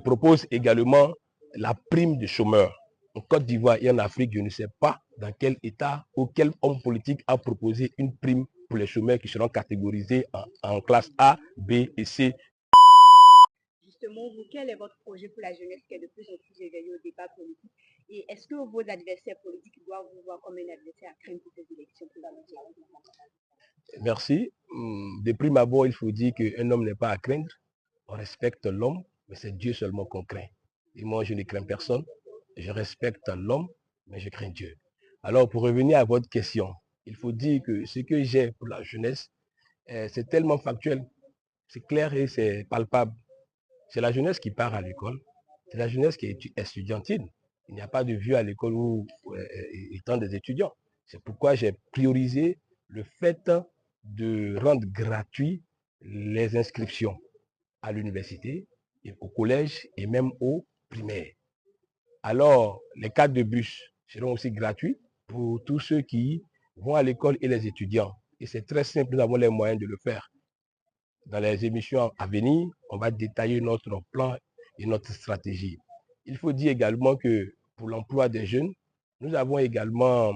propose également la prime de chômeurs. En Côte d'Ivoire et en Afrique, je ne sais pas dans quel État ou quel homme politique a proposé une prime pour les chômeurs qui seront catégorisés en classe A, B et C. Justement, vous, quel est votre projet pour la jeunesse qui est de plus en plus éveillée au débat politique? Et est-ce que vos adversaires politiques doivent vous voir comme un adversaire à craindre pour ces élections présidentielles? Merci. De prime abord, il faut dire qu'un homme n'est pas à craindre. On respecte l'homme, mais c'est Dieu seulement qu'on craint. Et moi, je ne crains personne. Je respecte l'homme, mais je crains Dieu. Alors, pour revenir à votre question, il faut dire que ce que j'ai pour la jeunesse, c'est tellement factuel, c'est clair et c'est palpable. C'est la jeunesse qui part à l'école, c'est la jeunesse qui est estudiantine. Il n'y a pas de vieux à l'école étant des étudiants. C'est pourquoi j'ai priorisé le fait de rendre gratuit les inscriptions à l'université, au collège et même au primaire. Alors, les cartes de bus seront aussi gratuits pour tous ceux qui vont à l'école et les étudiants. Et c'est très simple, nous avons les moyens de le faire. Dans les émissions à venir, on va détailler notre plan et notre stratégie. Il faut dire également que pour l'emploi des jeunes, nous avons également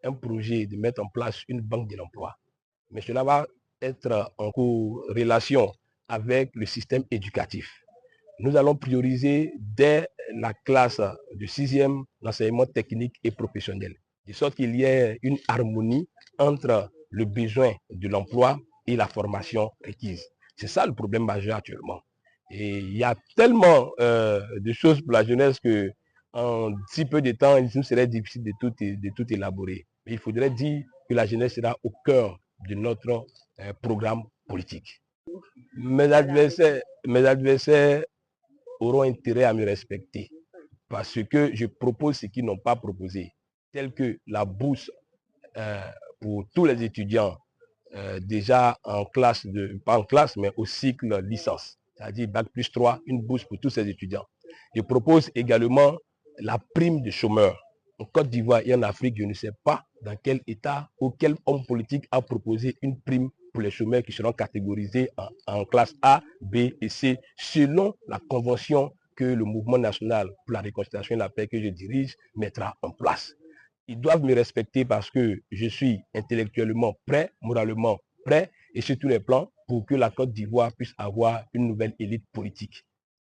un projet de mettre en place une banque de l'emploi. Mais cela va être en corrélation avec le système éducatif. Nous allons prioriser dès la classe de 6e l'enseignement technique et professionnel, de sorte qu'il y ait une harmonie entre le besoin de l'emploi et la formation requise. C'est ça le problème majeur actuellement. Et il y a tellement de choses pour la jeunesse que en si peu de temps, il nous serait difficile de tout élaborer. Mais il faudrait dire que la jeunesse sera au cœur de notre programme politique. Mes adversaires auront intérêt à me respecter parce que je propose ce qu'ils n'ont pas proposé, tel que la bourse pour tous les étudiants déjà en classe, pas en classe, mais au cycle licence, c'est-à-dire Bac plus 3, une bourse pour tous ces étudiants. Je propose également la prime de chômeurs. En Côte d'Ivoire et en Afrique, je ne sais pas dans quel État ou quel homme politique a proposé une prime pour les chômeurs qui seront catégorisés en classe A, B et C, selon la convention que le Mouvement national pour la réconciliation et la paix que je dirige mettra en place. Ils doivent me respecter parce que je suis intellectuellement prêt, moralement prêt et sur tous les plans pour que la Côte d'Ivoire puisse avoir une nouvelle élite politique.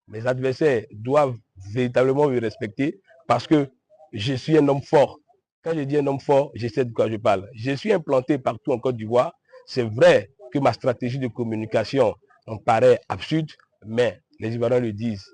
Mes adversaires doivent véritablement me respecter parce que je suis un homme fort. Quand je dis un homme fort, je sais de quoi je parle. Je suis implanté partout en Côte d'Ivoire. C'est vrai que ma stratégie de communication en paraît absurde, mais les Ivoiriens le disent.